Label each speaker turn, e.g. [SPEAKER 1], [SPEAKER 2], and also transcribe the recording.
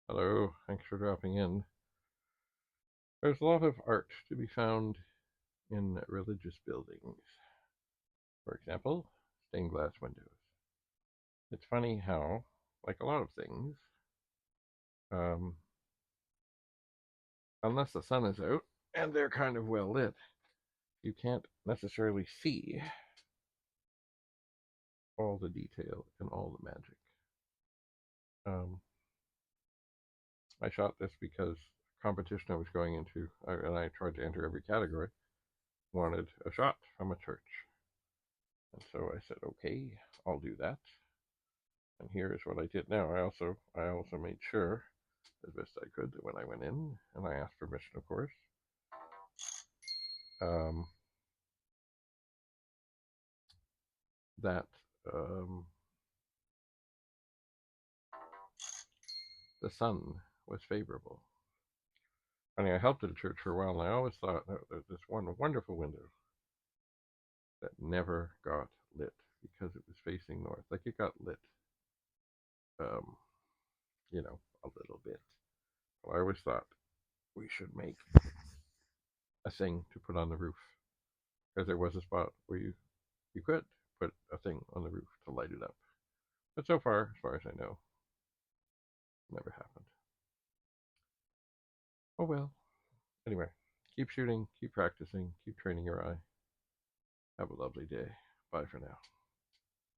[SPEAKER 1] Hello, thanks for dropping in. There's a lot of art to be found in religious buildings. For example, stained glass windows. It's funny how, like a lot of things, um, unless the sun is out and they're kind of well lit, you can't necessarily see all the detail and all the magic. Um, I shot this because a competition I was going into, and I tried to enter every category, wanted a shot from a church. And so I said, okay, I'll do that. And here is what I did now. I also made sure, as best I could, that when I went in, and I asked permission, of course, um, that the sun was favorable. I mean, I helped at a church for a while, and I always thought that this one wonderful window that never got lit because it was facing north. Like it got lit, um, a little bit. Well, I always thought we should make a thing to put on the roof because there was a spot where you could put a thing on the roof to light it up. But so far, as far as I know, never happened. Oh well. Anyway, keep shooting, keep practicing, keep training your eye. Have a lovely day. Bye for now.